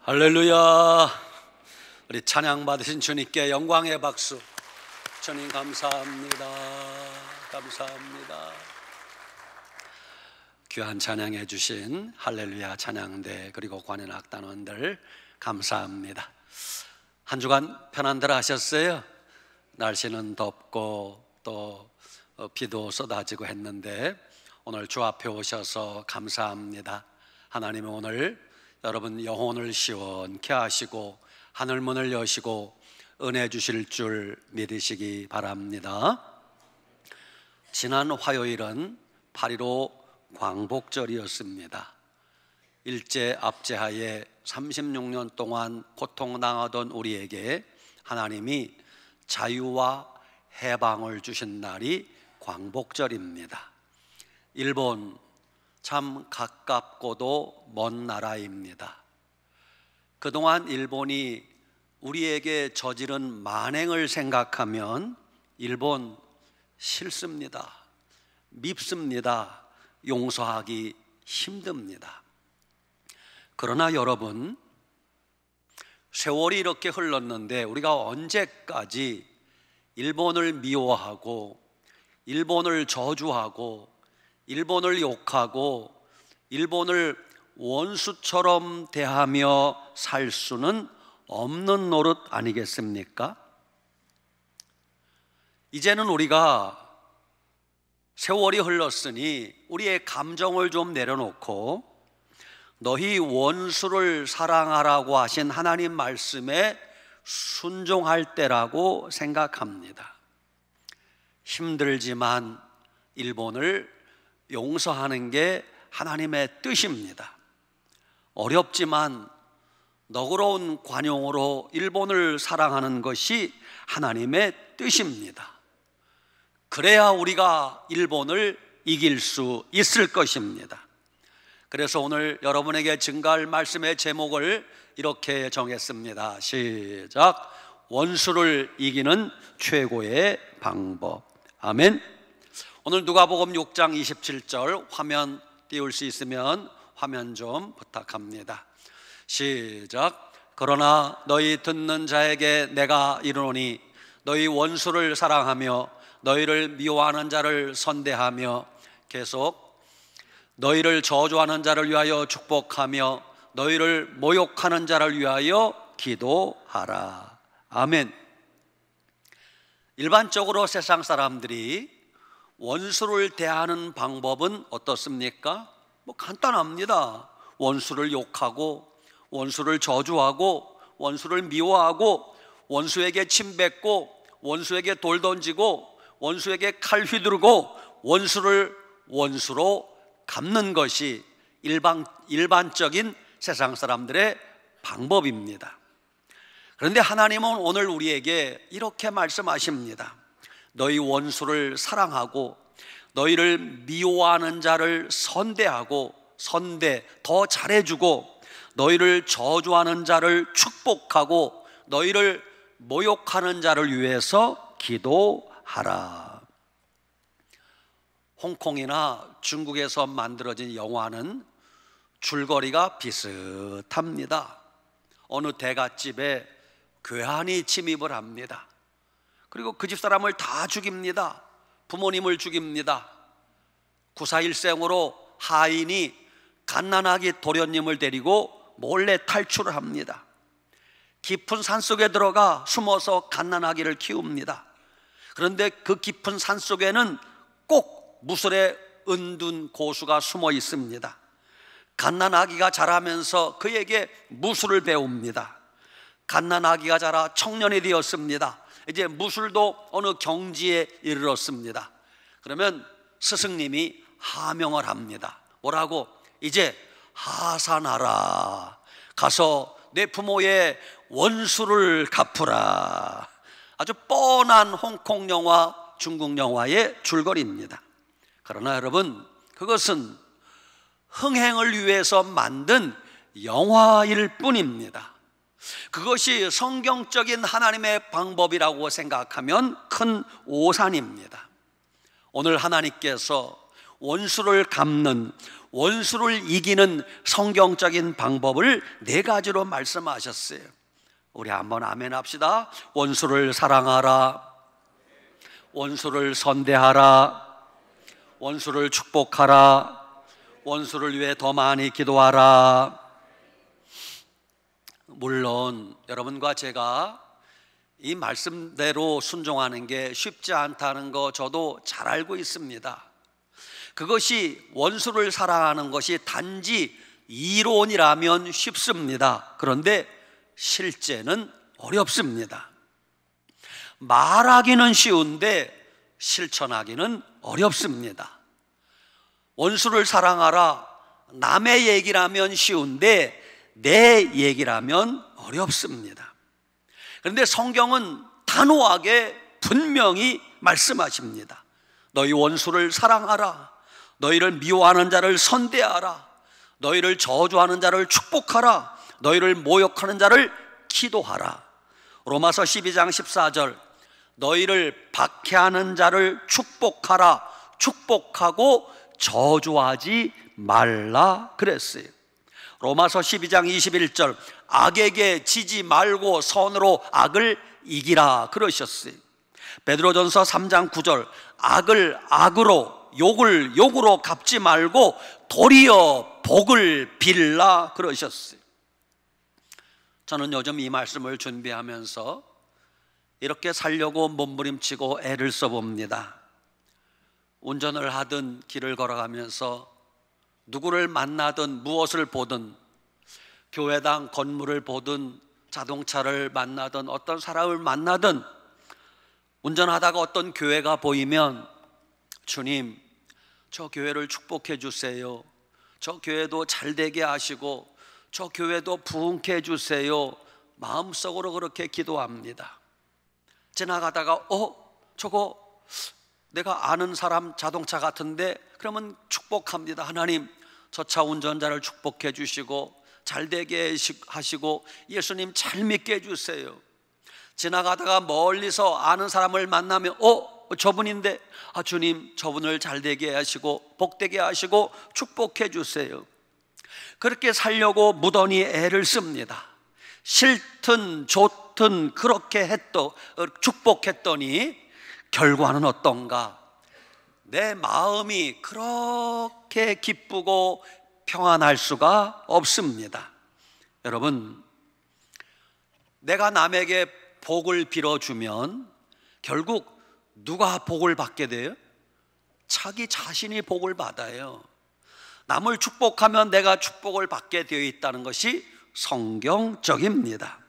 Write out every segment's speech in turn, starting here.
할렐루야. 우리 찬양 받으신 주님께 영광의 박수. 주님 감사합니다. 감사합니다. 귀한 찬양해 주신 할렐루야 찬양대 그리고 관현 악단원들 감사합니다. 한 주간 편안들 하셨어요? 날씨는 덥고 또 비도 쏟아지고 했는데 오늘 주 앞에 오셔서 감사합니다. 하나님은 오늘 여러분 영혼을 시원케 하시고 하늘문을 여시고 은혜 주실 줄 믿으시기 바랍니다. 지난 화요일은 8.15 광복절이었습니다. 일제 압제하에 36년 동안 고통당하던 우리에게 하나님이 자유와 해방을 주신 날이 광복절입니다. 일본 참 가깝고도 먼 나라입니다. 그동안 일본이 우리에게 저지른 만행을 생각하면 일본 싫습니다. 밉습니다. 용서하기 힘듭니다. 그러나 여러분, 세월이 이렇게 흘렀는데 우리가 언제까지 일본을 미워하고 일본을 저주하고 일본을 욕하고 일본을 원수처럼 대하며 살 수는 없는 노릇 아니겠습니까? 이제는 우리가 세월이 흘렀으니 우리의 감정을 좀 내려놓고 너희 원수를 사랑하라고 하신 하나님 말씀에 순종할 때라고 생각합니다. 힘들지만 일본을 용서하는 게 하나님의 뜻입니다. 어렵지만 너그러운 관용으로 일본을 사랑하는 것이 하나님의 뜻입니다. 그래야 우리가 일본을 이길 수 있을 것입니다. 그래서 오늘 여러분에게 증거할 말씀의 제목을 이렇게 정했습니다. 시작. 원수를 이기는 최고의 방법. 아멘. 오늘 누가복음 6장 27절 화면 띄울 수 있으면 화면 좀 부탁합니다. 시작. 그러나 너희 듣는 자에게 내가 이르노니 너희 원수를 사랑하며 너희를 미워하는 자를 선대하며, 계속 너희를 저주하는 자를 위하여 축복하며 너희를 모욕하는 자를 위하여 기도하라. 아멘. 일반적으로 세상 사람들이 원수를 대하는 방법은 어떻습니까? 간단합니다. 원수를 욕하고 원수를 저주하고 원수를 미워하고 원수에게 침 뱉고 원수에게 돌 던지고 원수에게 칼 휘두르고 원수를 원수로 갚는 것이 일반적인 세상 사람들의 방법입니다. 그런데 하나님은 오늘 우리에게 이렇게 말씀하십니다. 너희 원수를 사랑하고 너희를 미워하는 자를 선대하고, 더 잘해주고 너희를 저주하는 자를 축복하고 너희를 모욕하는 자를 위해서 기도하라. 홍콩이나 중국에서 만들어진 영화는 줄거리가 비슷합니다. 어느 대갓집에 괴한이 침입을 합니다. 그리고 그 집 사람을 다 죽입니다. 부모님을 죽입니다. 구사일생으로 하인이 갓난아기 도련님을 데리고 몰래 탈출을 합니다. 깊은 산속에 들어가 숨어서 갓난아기를 키웁니다. 그런데 그 깊은 산속에는 꼭 무술에 은둔 고수가 숨어 있습니다. 갓난아기가 자라면서 그에게 무술을 배웁니다. 갓난아기가 자라 청년이 되었습니다. 이제 무술도 어느 경지에 이르렀습니다. 그러면 스승님이 하명을 합니다. 뭐라고? 이제 하산하라. 가서 내 부모의 원수를 갚으라. 아주 뻔한 홍콩 영화, 중국 영화의 줄거리입니다. 그러나 여러분, 그것은 흥행을 위해서 만든 영화일 뿐입니다. 그것이 성경적인 하나님의 방법이라고 생각하면 큰 오산입니다. 오늘 하나님께서 원수를 갚는, 원수를 이기는 성경적인 방법을 4가지로 말씀하셨어요. 우리 한번 아멘 합시다. 원수를 사랑하라, 원수를 선대하라, 원수를 축복하라, 원수를 위해 더 많이 기도하라. 물론 여러분과 제가 이 말씀대로 순종하는 게 쉽지 않다는 거 저도 잘 알고 있습니다. 그것이 원수를 사랑하는 것이 단지 이론이라면 쉽습니다. 그런데 실제는 어렵습니다. 말하기는 쉬운데 실천하기는 어렵습니다. 원수를 사랑하라, 남의 얘기라면 쉬운데 내 얘기라면 어렵습니다. 그런데 성경은 단호하게 분명히 말씀하십니다. 너희 원수를 사랑하라, 너희를 미워하는 자를 선대하라, 너희를 저주하는 자를 축복하라, 너희를 모욕하는 자를 기도하라. 로마서 12장 14절, 너희를 박해하는 자를 축복하라, 축복하고 저주하지 말라 그랬어요. 로마서 12장 21절, 악에게 지지 말고 선으로 악을 이기라 그러셨어요. 베드로전서 3장 9절, 악을 악으로, 욕을 욕으로 갚지 말고 도리어 복을 빌라 그러셨어요. 저는 요즘 이 말씀을 준비하면서 이렇게 살려고 몸부림치고 애를 써봅니다. 운전을 하든 길을 걸어가면서 누구를 만나든 무엇을 보든, 교회당 건물을 보든 자동차를 만나든 어떤 사람을 만나든, 운전하다가 어떤 교회가 보이면 주님, 저 교회를 축복해 주세요, 저 교회도 잘 되게 하시고 저 교회도 부흥케 해주세요, 마음속으로 그렇게 기도합니다. 지나가다가 저거 내가 아는 사람 자동차 같은데, 그러면 축복합니다. 하나님, 저 차 운전자를 축복해 주시고 잘 되게 하시고 예수님 잘 믿게 해주세요. 지나가다가 멀리서 아는 사람을 만나면 저분인데, 주님 저분을 잘 되게 하시고 복되게 하시고 축복해 주세요. 그렇게 살려고 무던히 애를 씁니다. 싫든 좋든 그렇게 축복했더니 결과는 어떤가? 내 마음이 그렇게 기쁘고 평안할 수가 없습니다. 여러분, 내가 남에게 복을 빌어주면 결국 누가 복을 받게 돼요? 자기 자신이 복을 받아요. 남을 축복하면 내가 축복을 받게 되어 있다는 것이 성경적입니다.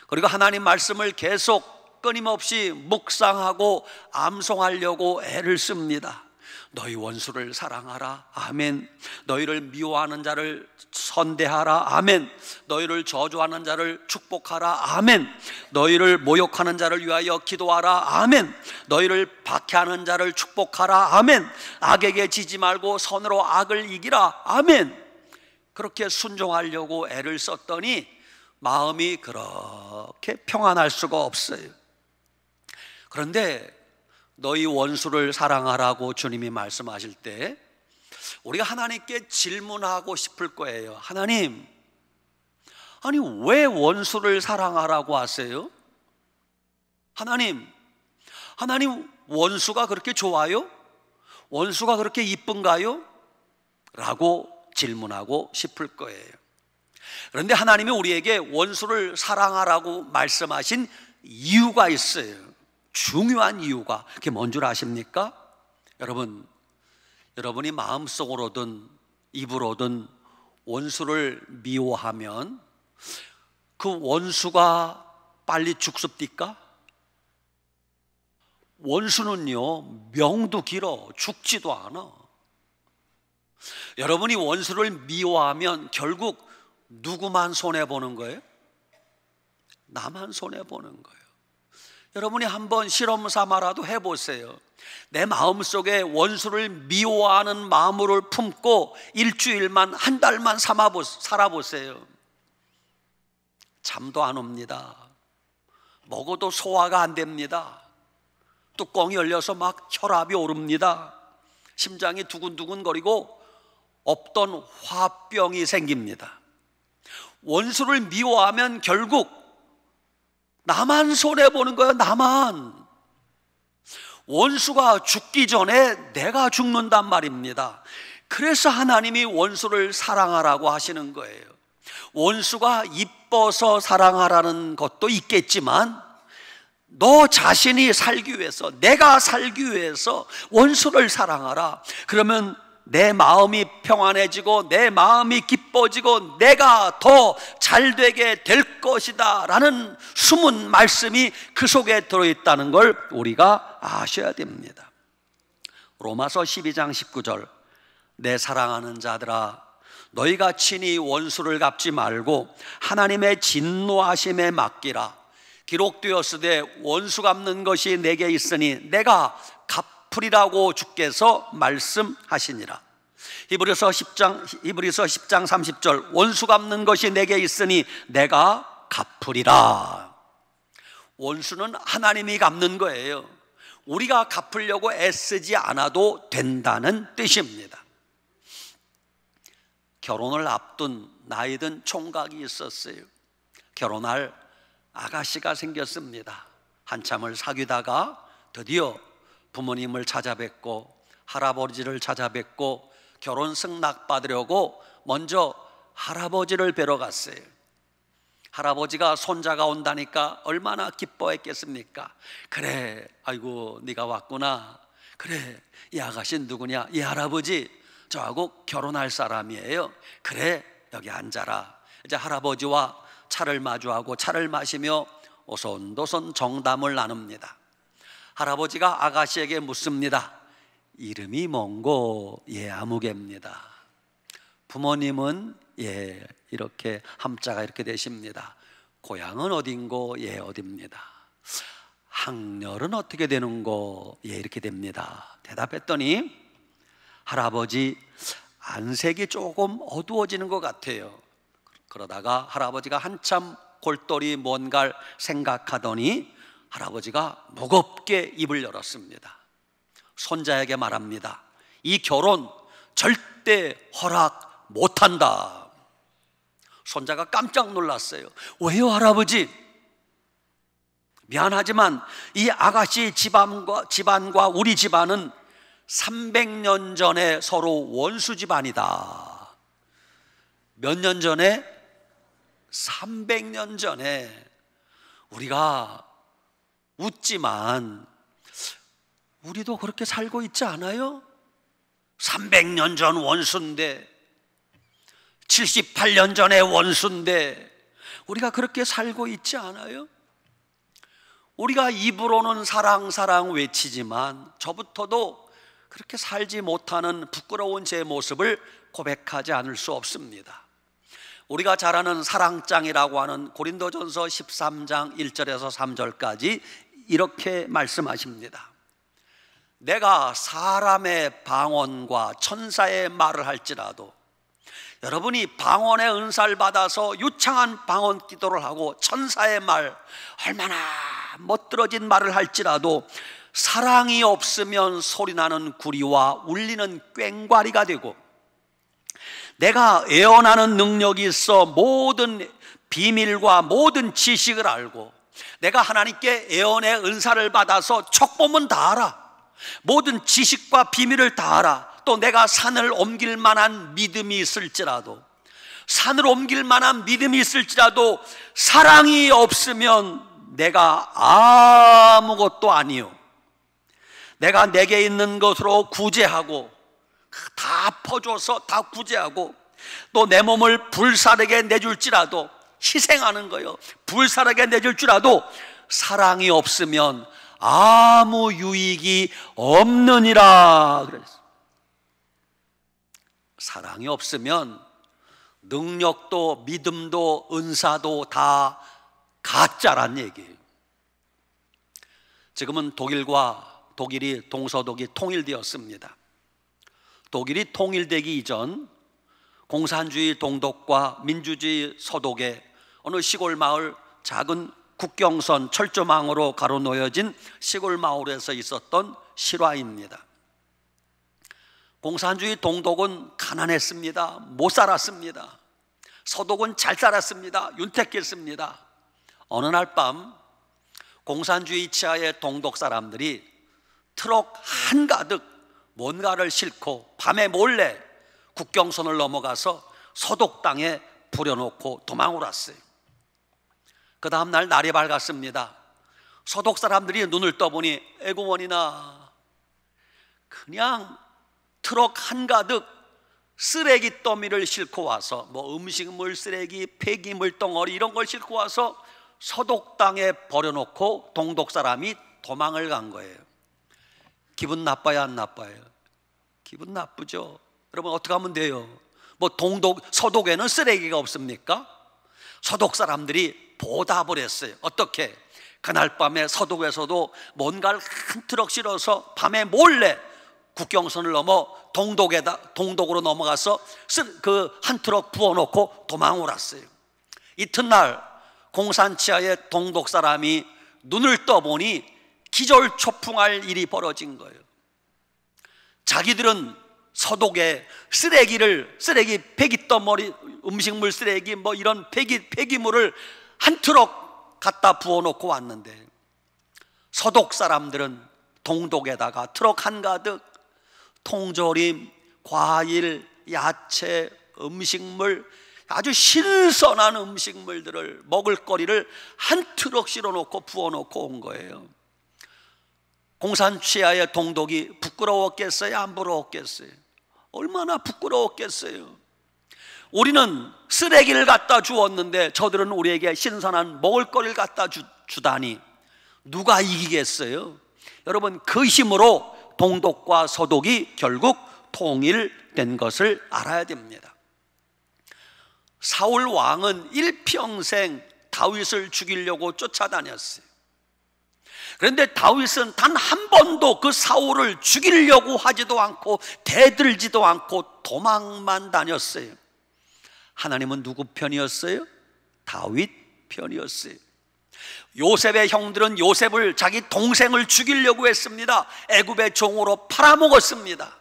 그리고 하나님 말씀을 계속 끊임없이 묵상하고 암송하려고 애를 씁니다. 너희 원수를 사랑하라, 아멘. 너희를 미워하는 자를 선대하라, 아멘. 너희를 저주하는 자를 축복하라, 아멘. 너희를 모욕하는 자를 위하여 기도하라, 아멘. 너희를 박해하는 자를 축복하라, 아멘. 악에게 지지 말고 선으로 악을 이기라, 아멘. 그렇게 순종하려고 애를 썼더니 마음이 그렇게 평안할 수가 없어요. 그런데 너희 원수를 사랑하라고 주님이 말씀하실 때 우리가 하나님께 질문하고 싶을 거예요. 하나님, 아니 왜 원수를 사랑하라고 하세요? 하나님 원수가 그렇게 좋아요? 원수가 그렇게 이쁜가요? 라고 질문하고 싶을 거예요. 그런데 하나님이 우리에게 원수를 사랑하라고 말씀하신 이유가 있어요. 중요한 이유가. 그게 뭔 줄 아십니까? 여러분이 마음속으로든 입으로든 원수를 미워하면 그 원수가 빨리 죽습니까? 원수는요, 명도 길어 죽지도 않아. 여러분이 원수를 미워하면 결국 누구만 손해보는 거예요? 나만 손해보는 거예요. 여러분이 한번 실험 삼아라도 해보세요. 내 마음속에 원수를 미워하는 마음을 품고 일주일만, 한 달만 살아보세요. 잠도 안 옵니다. 먹어도 소화가 안 됩니다. 뚜껑이 열려서 막 혈압이 오릅니다. 심장이 두근두근 거리고 없던 화병이 생깁니다. 원수를 미워하면 결국 나만 손해보는 거예요. 나만. 원수가 죽기 전에 내가 죽는단 말입니다. 그래서 하나님이 원수를 사랑하라고 하시는 거예요. 원수가 이뻐서 사랑하라는 것도 있겠지만 너 자신이 살기 위해서, 내가 살기 위해서 원수를 사랑하라. 그러면 내 마음이 평안해지고 내 마음이 기뻐지고 내가 더 잘되게 될 것이다 라는 숨은 말씀이 그 속에 들어있다는 걸 우리가 아셔야 됩니다. 로마서 12장 19절, 내 사랑하는 자들아 너희가 친히 원수를 갚지 말고 하나님의 진노하심에 맡기라. 기록되었으되 원수 갚는 것이 내게 있으니 내가 갚으리라고 주께서 말씀하시니라. 히브리서 10장 30절, 원수 갚는 것이 내게 있으니 내가 갚으리라. 원수는 하나님이 갚는 거예요. 우리가 갚으려고 애쓰지 않아도 된다는 뜻입니다. 결혼을 앞둔 나이든 총각이 있었어요. 결혼할 아가씨가 생겼습니다. 한참을 사귀다가 드디어 부모님을 찾아뵙고 할아버지를 찾아뵙고 결혼 승낙 받으려고 먼저 할아버지를 뵈러 갔어요. 할아버지가 손자가 온다니까 얼마나 기뻐했겠습니까? 그래, 아이고 네가 왔구나. 그래, 이 아가씨 누구냐? 이 할아버지 저하고 결혼할 사람이에요. 그래, 여기 앉아라. 이제 할아버지와 차를 마주하고 차를 마시며 오손도손 정담을 나눕니다. 할아버지가 아가씨에게 묻습니다. 이름이 뭔고? 예, 아무개입니다. 부모님은 예, 이렇게 함자가 이렇게 되십니다. 고향은 어딘고? 예, 어딥니다. 학렬은 어떻게 되는고? 예, 이렇게 됩니다. 대답했더니 할아버지 안색이 조금 어두워지는 것 같아요. 그러다가 할아버지가 한참 골똘히 뭔가를 생각하더니 할아버지가 무겁게 입을 열었습니다. 손자에게 말합니다. 이 결혼 절대 허락 못한다. 손자가 깜짝 놀랐어요. 왜요, 할아버지? 미안하지만 이 아가씨 집안과 우리 집안은 300년 전에 서로 원수 집안이다. 몇 년 전에? 300년 전에. 우리가 웃지만 우리도 그렇게 살고 있지 않아요? 300년 전 원수인데, 78년 전에 원수인데 우리가 그렇게 살고 있지 않아요? 우리가 입으로는 사랑 사랑 외치지만 저부터도 그렇게 살지 못하는 부끄러운 제 모습을 고백하지 않을 수 없습니다. 우리가 잘 아는 사랑장이라고 하는 고린도전서 13장 1절에서 3절까지 이렇게 말씀하십니다. 내가 사람의 방언과 천사의 말을 할지라도, 여러분이 방언의 은사를 받아서 유창한 방언 기도를 하고 천사의 말, 얼마나 멋들어진 말을 할지라도 사랑이 없으면 소리나는 구리와 울리는 꽹과리가 되고, 내가 예언하는 능력이 있어 모든 비밀과 모든 지식을 알고, 내가 하나님께 예언의 은사를 받아서 척보면 다 알아. 모든 지식과 비밀을 다 알아. 또 내가 산을 옮길 만한 믿음이 있을지라도, 산을 옮길 만한 믿음이 있을지라도 사랑이 없으면 내가 아무것도 아니요. 내가 내게 있는 것으로 구제하고 다 퍼줘서 다 구제하고 또 내 몸을 불사르게 내줄지라도, 희생하는 거요, 불사르게 내줄지라도 사랑이 없으면 아무 유익이 없느니라 그랬어. 사랑이 없으면 능력도 믿음도 은사도 다 가짜란 얘기예요. 지금은 독일이 동서독이 통일되었습니다. 독일이 통일되기 이전 공산주의 동독과 민주주의 서독의 어느 시골 마을, 작은 국경선 철조망으로 가로놓여진 시골 마을에서 있었던 실화입니다. 공산주의 동독은 가난했습니다. 못 살았습니다. 서독은 잘 살았습니다. 윤택했습니다. 어느 날 밤 공산주의 치하의 동독 사람들이 트럭 한가득 뭔가를 싣고 밤에 몰래 국경선을 넘어가서 서독 땅에 부려놓고 도망을 왔어요. 그 다음 날 날이 밝았습니다. 서독 사람들이 눈을 떠보니 에구머니나 그냥 트럭 한가득 쓰레기 더미를 싣고 와서 뭐 음식물 쓰레기, 폐기물 덩어리 이런 걸 싣고 와서 서독 땅에 버려놓고 동독 사람이 도망을 간 거예요. 기분 나빠요, 안 나빠요? 기분 나쁘죠. 여러분 어떻게 하면 돼요? 뭐 서독에는 쓰레기가 없습니까? 서독 사람들이 보답을 했어요. 어떻게? 그날 밤에 서독에서도 뭔가를 한 트럭 실어서 밤에 몰래 국경선을 넘어 동독으로 넘어가서 그 한 트럭 부어놓고 도망을 왔어요. 이튿날 공산치하의 동독 사람이 눈을 떠보니 기절초풍할 일이 벌어진 거예요. 자기들은 서독에 쓰레기 폐기덩어리, 음식물 쓰레기 뭐 이런 폐기물을 한 트럭 갖다 부어놓고 왔는데 서독 사람들은 동독에다가 트럭 한가득 통조림, 과일, 야채, 음식물, 아주 신선한 음식물들을, 먹을거리를 한 트럭 실어놓고 부어놓고 온 거예요. 공산치하의 동독이 부끄러웠겠어요? 안 부러웠겠어요? 얼마나 부끄러웠겠어요? 우리는 쓰레기를 갖다 주었는데 저들은 우리에게 신선한 먹을거리를 갖다 주다니 누가 이기겠어요? 여러분 그 힘으로 동독과 서독이 결국 통일된 것을 알아야 됩니다. 사울 왕은 일평생 다윗을 죽이려고 쫓아다녔어요. 그런데 다윗은 단 한 번도 그 사울을 죽이려고 하지도 않고 대들지도 않고 도망만 다녔어요. 하나님은 누구 편이었어요? 다윗 편이었어요. 요셉의 형들은 요셉을 자기 동생을 죽이려고 했습니다. 애굽의 종으로 팔아먹었습니다.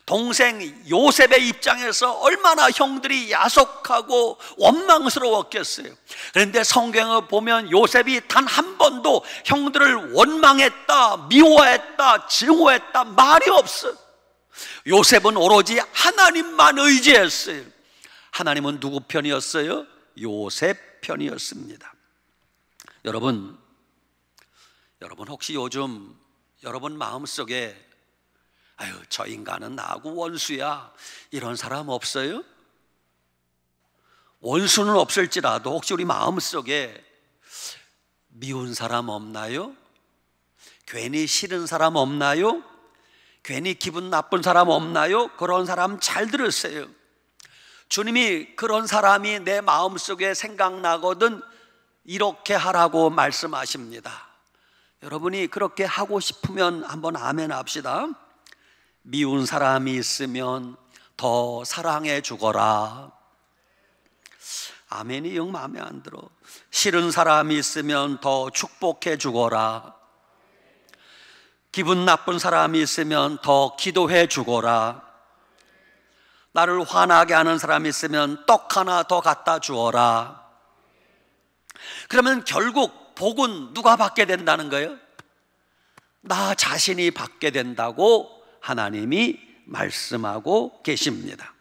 동생 요셉의 입장에서 얼마나 형들이 야속하고 원망스러웠겠어요. 그런데 성경을 보면 요셉이 단 한 번도 형들을 원망했다, 미워했다, 증오했다 말이 없어요. 요셉은 오로지 하나님만 의지했어요. 하나님은 누구 편이었어요? 요셉 편이었습니다. 여러분 혹시 요즘 여러분 마음속에 아유 저 인간은 나하고 원수야 이런 사람 없어요? 원수는 없을지라도 혹시 우리 마음속에 미운 사람 없나요? 괜히 싫은 사람 없나요? 괜히 기분 나쁜 사람 없나요? 그런 사람 잘 들으세요. 주님이 그런 사람이 내 마음속에 생각나거든 이렇게 하라고 말씀하십니다. 여러분이 그렇게 하고 싶으면 한번 아멘 합시다. 미운 사람이 있으면 더 사랑해 주거라. 아멘이 영 마음에 안 들어. 싫은 사람이 있으면 더 축복해 주거라. 기분 나쁜 사람이 있으면 더 기도해 주거라. 나를 화나게 하는 사람이 있으면 떡 하나 더 갖다 주어라. 그러면 결국 복은 누가 받게 된다는 거예요? 나 자신이 받게 된다고 하나님이 말씀하고 계십니다.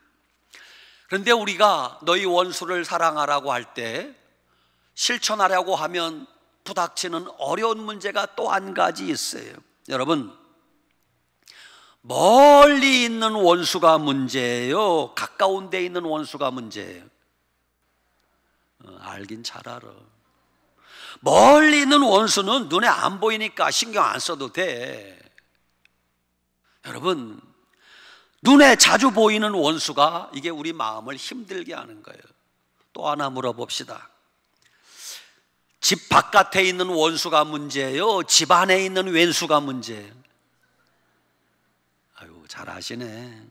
그런데 우리가 너희 원수를 사랑하라고 할 때 실천하려고 하면 부닥치는 어려운 문제가 또 한 가지 있어요. 여러분 멀리 있는 원수가 문제예요? 가까운 데 있는 원수가 문제예요? 알긴 잘 알아. 멀리 있는 원수는 눈에 안 보이니까 신경 안 써도 돼. 여러분 눈에 자주 보이는 원수가 이게 우리 마음을 힘들게 하는 거예요. 또 하나 물어봅시다. 집 바깥에 있는 원수가 문제예요? 집 안에 있는 왼수가 문제예요? 아유 잘 아시네.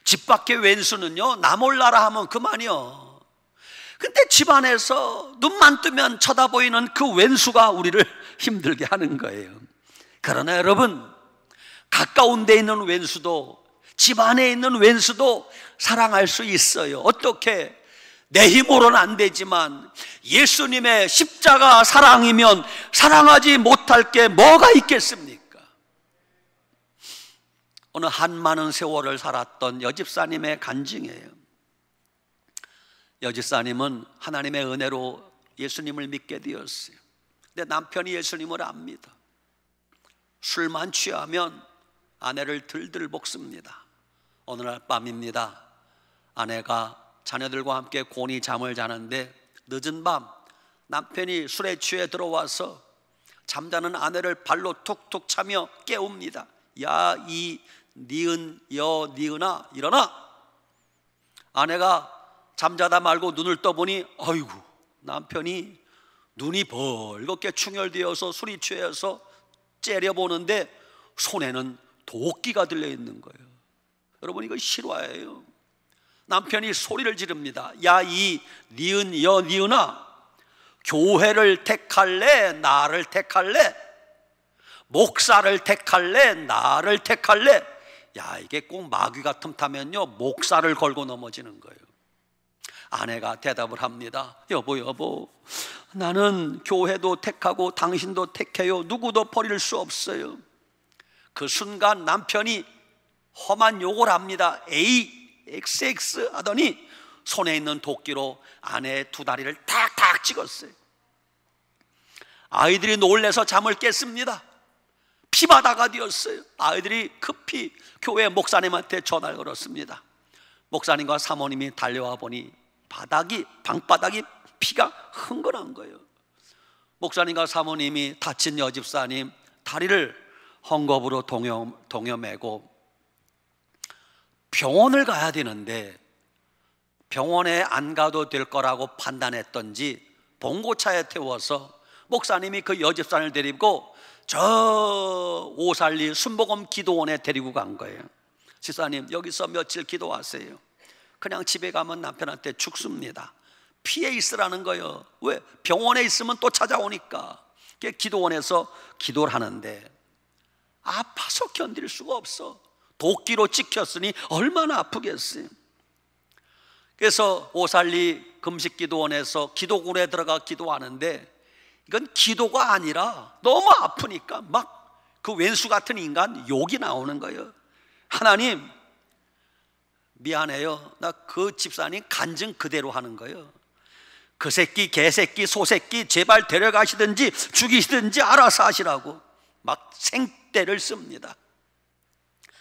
집 밖의 왼수는요 나 몰라라 하면 그만이요. 근데 집 안에서 눈만 뜨면 쳐다보이는 그 왼수가 우리를 힘들게 하는 거예요. 그러나 여러분 가까운 데 있는 왼수도 집 안에 있는 왼수도 사랑할 수 있어요. 어떻게? 내 힘으로는 안 되지만 예수님의 십자가 사랑이면 사랑하지 못할 게 뭐가 있겠습니까? 어느 한 많은 세월을 살았던 여집사님의 간증이에요. 여집사님은 하나님의 은혜로 예수님을 믿게 되었어요. 근데 남편이 예수님을 안 믿어. 술만 취하면 아내를 들들 볶습니다. 어느 날 밤입니다. 아내가 자녀들과 함께 곤히 잠을 자는데 늦은 밤 남편이 술에 취해 들어와서 잠자는 아내를 발로 툭툭 차며 깨웁니다. 야, 이 니은아 일어나. 아내가 잠자다 말고 눈을 떠보니 아이고, 남편이 눈이 벌겋게 충혈되어서 술이 취해서 째려보는데 손에는 도끼가 들려있는 거예요. 여러분, 이거 실화예요. 남편이 소리를 지릅니다. 야, 이 니은아, 교회를 택할래? 나를 택할래? 목사를 택할래? 나를 택할래? 야, 이게 꼭 마귀가 틈타면요 목사를 걸고 넘어지는 거예요. 아내가 대답을 합니다. 여보, 나는 교회도 택하고 당신도 택해요. 누구도 버릴 수 없어요. 그 순간 남편이 험한 욕을 합니다. XX 하더니 손에 있는 도끼로 아내의 두 다리를 탁탁 찍었어요. 아이들이 놀래서 잠을 깼습니다. 피바다가 되었어요. 아이들이 급히 교회 목사님한테 전화를 걸었습니다. 목사님과 사모님이 달려와 보니 방바닥이 피가 흥건한 거예요. 목사님과 사모님이 다친 여집사님 다리를 헝겊으로 동여매고 병원을 가야 되는데 병원에 안 가도 될 거라고 판단했던지 봉고차에 태워서 목사님이 그 여집사님을 데리고 저 오살리 순복음 기도원에 데리고 간 거예요. 집사님, 여기서 며칠 기도하세요. 그냥 집에 가면 남편한테 죽습니다. 피해 있으라는 거예요. 왜? 병원에 있으면 또 찾아오니까. 기도원에서 기도를 하는데 아파서 견딜 수가 없어. 도끼로 찍혔으니 얼마나 아프겠어요. 그래서 오살리 금식기도원에서 기도군에 들어가 기도하는데 이건 기도가 아니라 너무 아프니까 막 그 왼수 같은 인간 욕이 나오는 거예요. 하나님, 미안해요. 나 그 집사님 간증 그대로 하는 거예요. 그 새끼, 개새끼, 소새끼 제발 데려가시든지 죽이시든지 알아서 하시라고 막 생떼를 씁니다.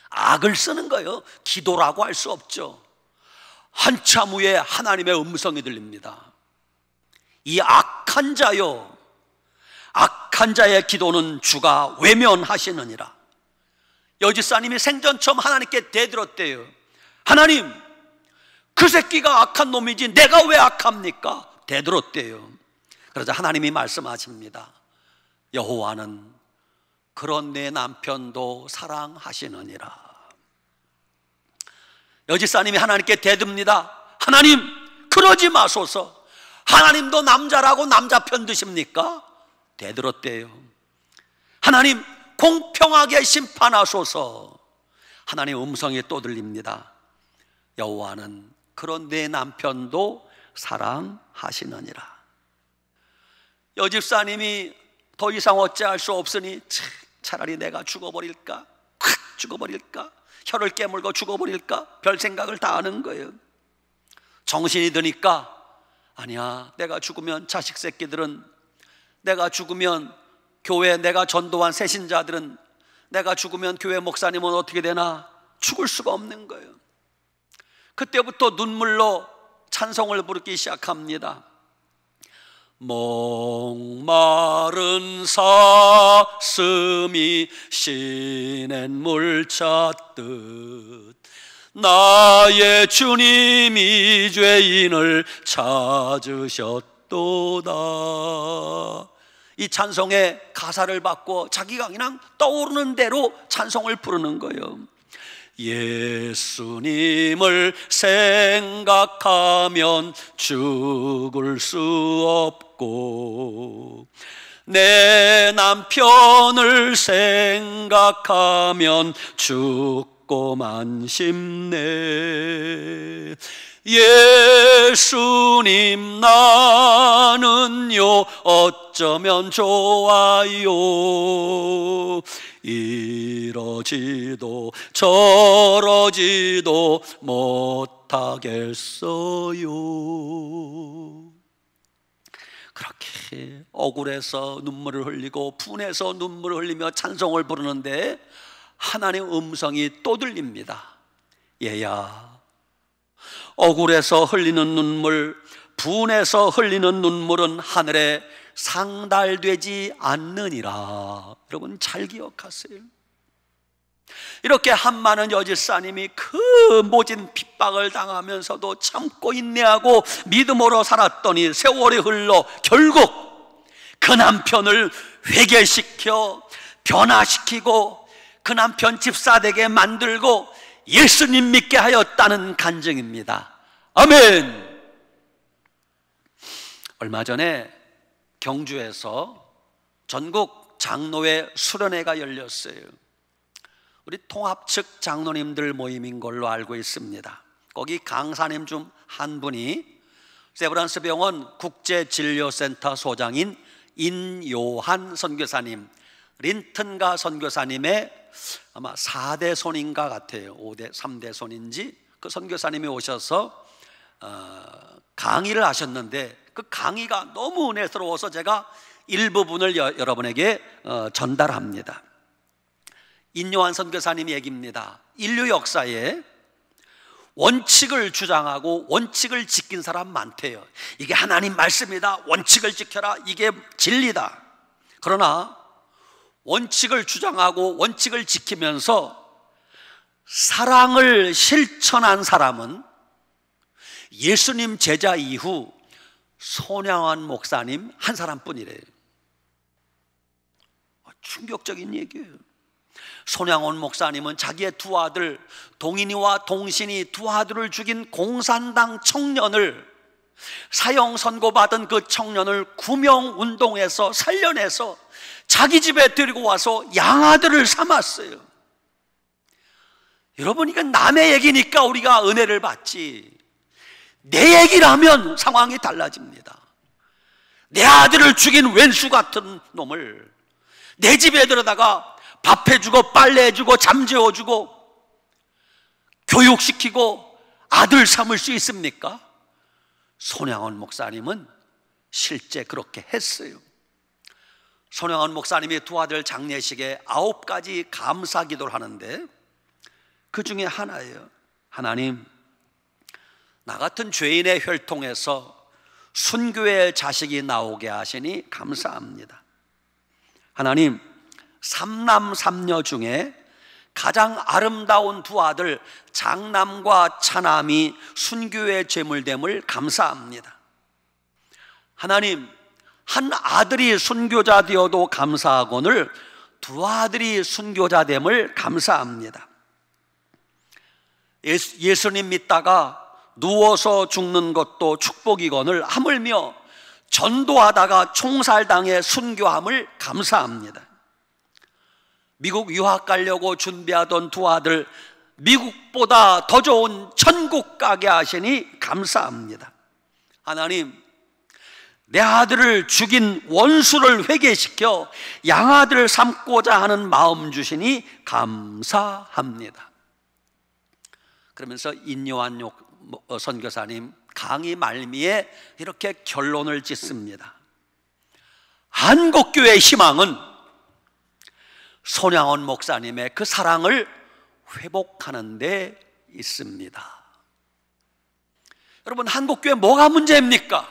악을 쓰는 거예요. 기도라고 할 수 없죠. 한참 후에 하나님의 음성이 들립니다. 이 악한 자요, 악한 자의 기도는 주가 외면하시느니라. 여집사님이 생전 처음 하나님께 대들었대요. 하나님, 그 새끼가 악한 놈이지 내가 왜 악합니까? 대들었대요. 그러자 하나님이 말씀하십니다. 여호와는 그런 내 남편도 사랑하시느니라. 여집사님이 하나님께 대듭니다. 하나님, 그러지 마소서. 하나님도 남자라고 남자 편 드십니까? 대들었대요. 하나님, 공평하게 심판하소서. 하나님의 음성이 또 들립니다. 여호와는 그런 내 남편도 사랑하시느니라. 여집사님이 더 이상 어찌할 수 없으니 차라리 내가 죽어버릴까? 확 죽어버릴까? 혀를 깨물고 죽어버릴까? 별 생각을 다 하는 거예요. 정신이 드니까 아니야, 내가 죽으면 자식 새끼들은, 내가 죽으면 교회 내가 전도한 새신자들은, 내가 죽으면 교회 목사님은 어떻게 되나? 죽을 수가 없는 거예요. 그때부터 눈물로 찬송을 부르기 시작합니다. 목마른 사슴이 시냇물 찾듯 나의 주님이 죄인을 찾으셨도다. 이 찬송의 가사를 바꿔 자기가 그냥 떠오르는 대로 찬송을 부르는 거예요. 예수님을 생각하면 죽을 수 없고 내 남편을 생각하면 죽고 묻고만 싶네. 예수님 나는요 어쩌면 좋아요. 이러지도 저러지도 못하겠어요. 그렇게 억울해서 눈물을 흘리고 분해서 눈물을 흘리며 찬송을 부르는데 하나님의 음성이 또 들립니다. 얘야, 억울해서 흘리는 눈물, 분해서 흘리는 눈물은 하늘에 상달되지 않느니라. 여러분 잘 기억하세요. 이렇게 한 많은 여집사님이 그 모진 핍박을 당하면서도 참고 인내하고 믿음으로 살았더니 세월이 흘러 결국 그 남편을 회개시켜 변화시키고 그 남편 집사되게 만들고 예수님 믿게 하였다는 간증입니다. 아멘. 얼마 전에 경주에서 전국 장로회 수련회가 열렸어요. 우리 통합 측 장로님들 모임인 걸로 알고 있습니다. 거기 강사님 중 한 분이 세브란스 병원 국제진료센터 소장인 인요한 선교사님, 린튼가 선교사님의 아마 4대 손인가 같아요. 3대 손인지 그 선교사님이 오셔서 강의를 하셨는데 그 강의가 너무 은혜스러워서 제가 일부분을 여러분에게 전달합니다. 인요한 선교사님 얘기입니다. 인류 역사에 원칙을 주장하고 원칙을 지킨 사람 많대요. 이게 하나님 말씀이다, 원칙을 지켜라, 이게 진리다. 그러나 원칙을 주장하고 원칙을 지키면서 사랑을 실천한 사람은 예수님 제자 이후 손양원 목사님 한 사람뿐이래요. 충격적인 얘기예요. 손양원 목사님은 자기의 두 아들 동인이와 동신이 두 아들을 죽인 공산당 청년을, 사형 선고받은 그 청년을 구명운동에서 살려내서 자기 집에 데리고 와서 양아들을 삼았어요. 여러분, 이건 남의 얘기니까 우리가 은혜를 받지, 내 얘기라면 상황이 달라집니다. 내 아들을 죽인 왼수 같은 놈을 내 집에 들여다가 밥 해주고 빨래 해주고 잠재워주고 교육시키고 아들 삼을 수 있습니까? 손양원 목사님은 실제 그렇게 했어요. 손양원 목사님이 두 아들 장례식에 9가지 감사 기도를 하는데 그 중에 하나예요. 하나님, 나 같은 죄인의 혈통에서 순교의 자식이 나오게 하시니 감사합니다. 하나님, 3남 3녀 중에 가장 아름다운 두 아들 장남과 차남이 순교의 제물됨을 감사합니다. 하나님, 한 아들이 순교자 되어도 감사하거늘 두 아들이 순교자됨을 감사합니다. 예수님 믿다가 누워서 죽는 것도 축복이거늘 하물며 전도하다가 총살당해 순교함을 감사합니다. 미국 유학 가려고 준비하던 두 아들 미국보다 더 좋은 천국 가게 하시니 감사합니다. 하나님, 내 아들을 죽인 원수를 회개시켜 양아들을 삼고자 하는 마음 주시니 감사합니다. 그러면서 인요한 선교사님 강의 말미에 이렇게 결론을 짓습니다. 한국교회의 희망은 손양원 목사님의 그 사랑을 회복하는 데 있습니다. 여러분, 한국교회 뭐가 문제입니까?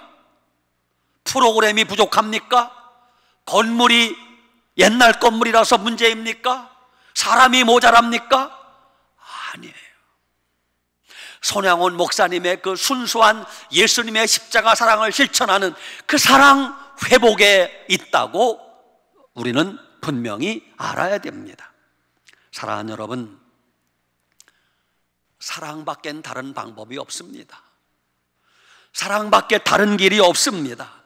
프로그램이 부족합니까? 건물이 옛날 건물이라서 문제입니까? 사람이 모자랍니까? 아니에요. 손양원 목사님의 그 순수한 예수님의 십자가 사랑을 실천하는 그 사랑 회복에 있다고 우리는 분명히 알아야 됩니다. 사랑하는 여러분, 사랑밖엔 다른 방법이 없습니다. 사랑밖에 다른 길이 없습니다.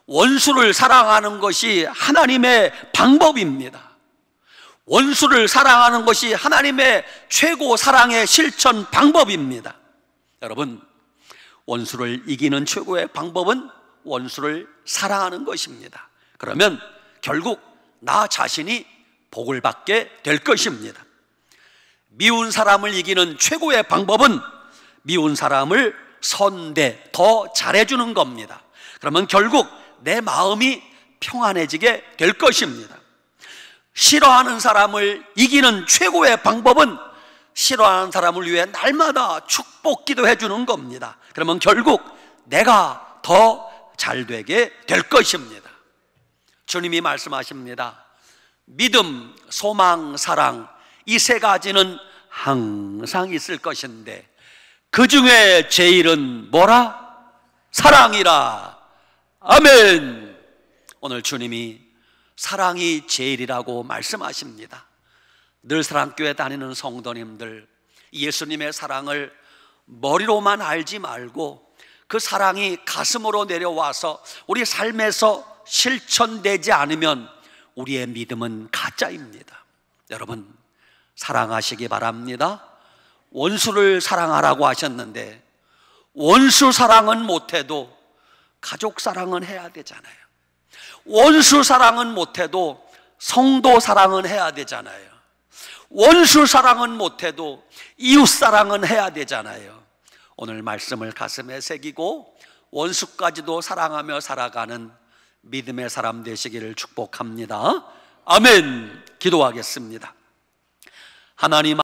원수를 사랑하는 것이 하나님의 방법입니다. 원수를 사랑하는 것이 하나님의 최고 사랑의 실천 방법입니다. 여러분, 원수를 이기는 최고의 방법은 원수를 사랑하는 것입니다. 그러면 결국 나 자신이 복을 받게 될 것입니다. 미운 사람을 이기는 최고의 방법은 미운 사람을 선대, 더 잘해주는 겁니다. 그러면 결국 내 마음이 평안해지게 될 것입니다. 싫어하는 사람을 이기는 최고의 방법은 싫어하는 사람을 위해 날마다 축복 기도해 주는 겁니다. 그러면 결국 내가 더 잘되게 될 것입니다. 주님이 말씀하십니다. 믿음, 소망, 사랑, 이 세 가지는 항상 있을 것인데 그 중에 제일은 뭐라? 사랑이라. 아멘. 오늘 주님이 사랑이 제일이라고 말씀하십니다. 늘 사랑교회 다니는 성도님들, 예수님의 사랑을 머리로만 알지 말고 그 사랑이 가슴으로 내려와서 우리 삶에서 실천되지 않으면 우리의 믿음은 가짜입니다. 여러분, 사랑하시기 바랍니다. 원수를 사랑하라고 하셨는데 원수 사랑은 못해도 가족 사랑은 해야 되잖아요. 원수 사랑은 못해도 성도 사랑은 해야 되잖아요. 원수 사랑은 못해도 이웃 사랑은 해야 되잖아요. 오늘 말씀을 가슴에 새기고 원수까지도 사랑하며 살아가는 믿음의 사람 되시기를 축복합니다. 아멘. 기도하겠습니다. 하나님